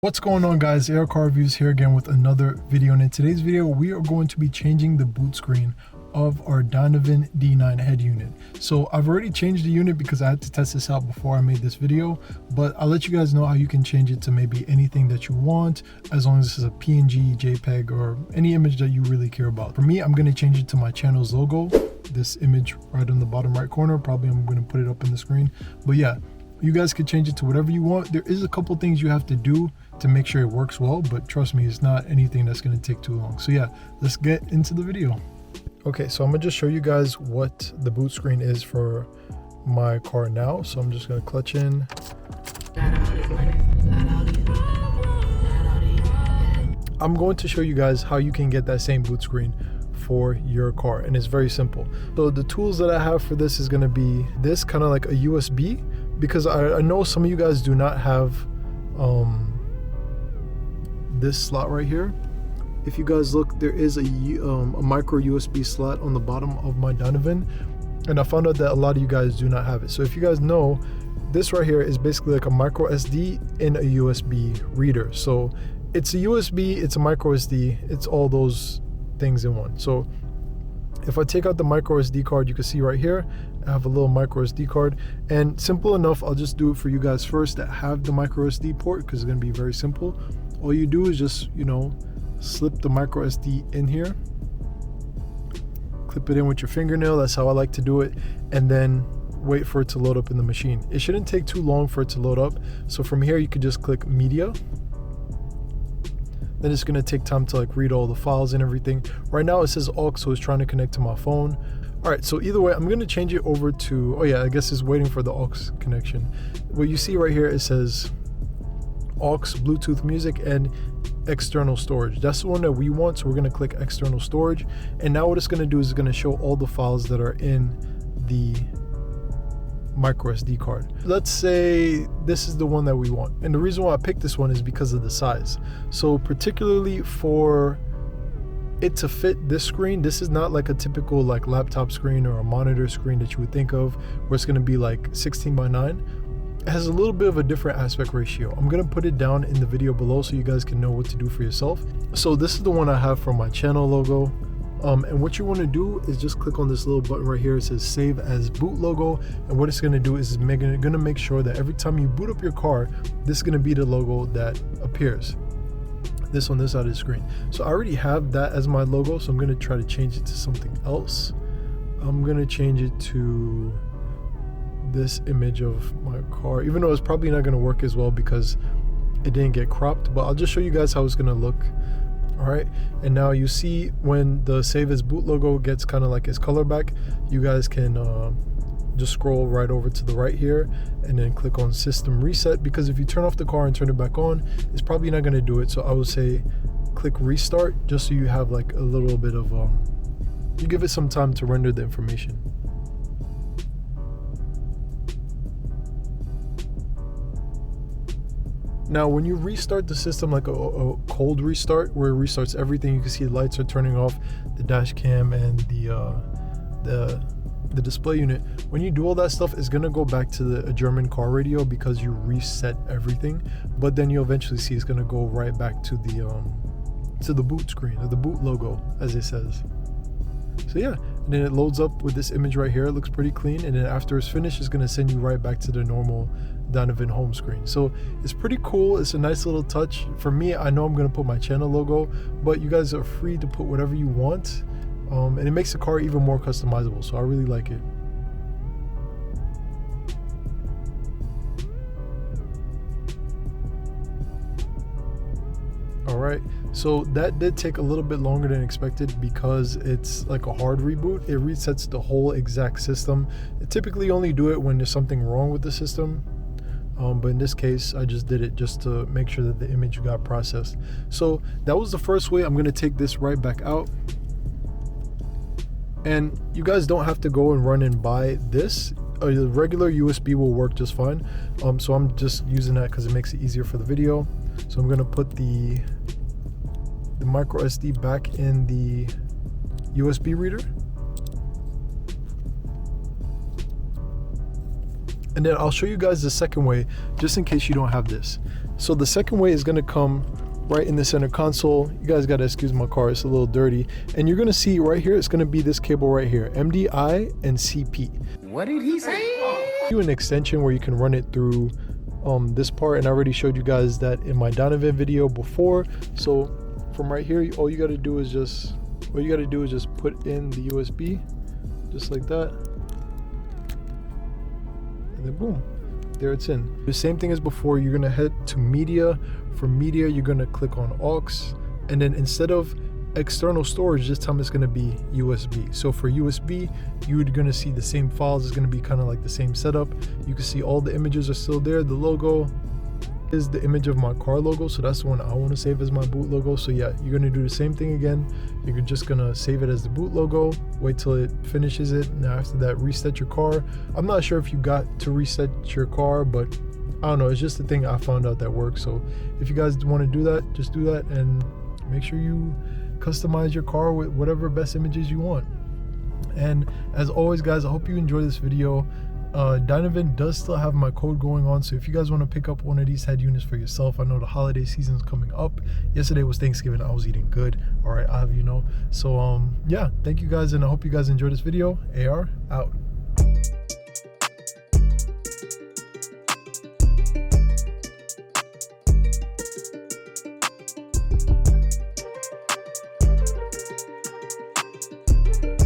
What's going on, guys? Air Car Reviews here again with another video, and in today's video we are going to be changing the boot screen of our Dynavin D9 head unit. So I've already changed the unit because I had to test this out before I made this video, but I'll let you guys know how you can change it to maybe anything that you want, as long as this is a PNG, JPEG, or any image that you really care about. For me, I'm going to change it to my channel's logo, this image right on the bottom right corner. Probably I'm going to put it up on the screen, but yeah, you guys could change it to whatever you want. There is a couple things you have to do to make sure it works well, but trust me, it's not anything that's going to take too long. So yeah, let's get into the video. Okay, so I'm gonna just show you guys what the boot screen is for my car now. So I'm just gonna clutch in. I'm going to show you guys how you can get that same boot screen for your car, and it's very simple. So the tools that I have for this is going to be this kind of like a USB, because I know some of you guys do not have this slot right here. If you guys look, there is a micro USB slot on the bottom of my Dynavin, and I found out that a lot of you guys do not have it. So if you guys know, this right here is basically like a micro SD in a USB reader. So it's a USB, it's a micro SD, it's all those things in one. So if I take out the micro SD card, you can see right here I have a little micro SD card, and simple enough, I'll just do it for you guys first that have the micro SD port, because it's going to be very simple. All you do is just, you know, slip the micro SD in here, clip it in with your fingernail. That's how I like to do it, and then wait for it to load up in the machine. It shouldn't take too long for it to load up. So from here you could just click media. Then it's going to take time to like read all the files and everything. Right now it says aux, so it's trying to connect to my phone. All right, so either way, I'm going to change it over to, oh yeah, I guess it's waiting for the aux connection. What you see right here, it says aux, Bluetooth music, and external storage. That's the one that we want, so we're going to click external storage. And now what it's going to do is it's going to show all the files that are in the micro SD card. Let's say this is the one that we want, and the reason why I picked this one is because of the size. So particularly for it to fit this screen, this is not like a typical like laptop screen or a monitor screen that you would think of, where it's going to be like 16 by 9. It has a little bit of a different aspect ratio. I'm going to put it down in the video below so you guys can know what to do for yourself. So this is the one I have for my channel logo. And what you want to do is just click on this little button right here. It says save as boot logo, and what it's going to do is it's going to make sure that every time you boot up your car, this is going to be the logo that appears, this on this side of the screen. So I already have that as my logo, so I'm going to try to change it to something else. I'm going to change it to this image of my car, even though it's probably not going to work as well because it didn't get cropped, but I'll just show you guys how it's going to look. All right, and now you see when the save as boot logo gets kind of like its color back, you guys can just scroll right over to the right here and then click on system reset, because if you turn off the car and turn it back on, it's probably not going to do it. So I would say click restart, just so you have like a little bit of you give it some time to render the information. Now, when you restart the system, like a cold restart where it restarts everything, you can see the lights are turning off, the dash cam, and the display unit. When you do all that stuff, it's gonna go back to the German car radio because you reset everything. But then you'll eventually see it's gonna go right back to the boot screen, or the boot logo, as it says. So yeah, and then it loads up with this image right here. It looks pretty clean, and then after it's finished, it's gonna send you right back to the normal Dynavin home screen. So it's pretty cool. It's a nice little touch. For me, I know I'm gonna put my channel logo, but you guys are free to put whatever you want, and it makes the car even more customizable. So I really like it. All right, so that did take a little bit longer than expected because it's like a hard reboot. It resets the whole exact system. I typically only do it when there's something wrong with the system, but in this case I just did it just to make sure that the image got processed. So that was the first way. I'm going to take this right back out, and you guys don't have to go and run and buy this. The regular USB will work just fine. So I'm just using that because it makes it easier for the video. So I'm going to put the micro SD back in the USB reader, and then I'll show you guys the second way, just in case you don't have this. So the second way is going to come right in the center console. You guys got to excuse my car, it's a little dirty. And you're going to see right here, it's going to be this cable right here, MDI and CP. What did he say? Do an extension where you can run it through this part, and I already showed you guys that in my Dynavin video before. So from right here, all you got to do is just put in the USB just like that, and then boom, there it's in. The same thing as before, you're gonna head to media. From media, you're gonna click on aux, and then instead of external storage, this time it's gonna be USB. So for USB, you're gonna see the same files. It's gonna be kind of like the same setup. You can see all the images are still there. The logo is the image of my car logo, so that's the one I want to save as my boot logo. So yeah, you're gonna do the same thing again. You're just gonna save it as the boot logo, wait till it finishes it. Now after that, reset your car. I'm not sure if you got to reset your car, but I don't know, it's just the thing I found out that works. So if you guys want to do that, just do that, and make sure you customize your car with whatever best images you want. And as always guys, I hope you enjoyed this video. Dynavin does still have my code going on, so if you guys want to pick up one of these head units for yourself, I know the holiday season is coming up. Yesterday was Thanksgiving, I was eating good. All right, I have, you know. So yeah, thank you guys, and I hope you guys enjoyed this video. AR out.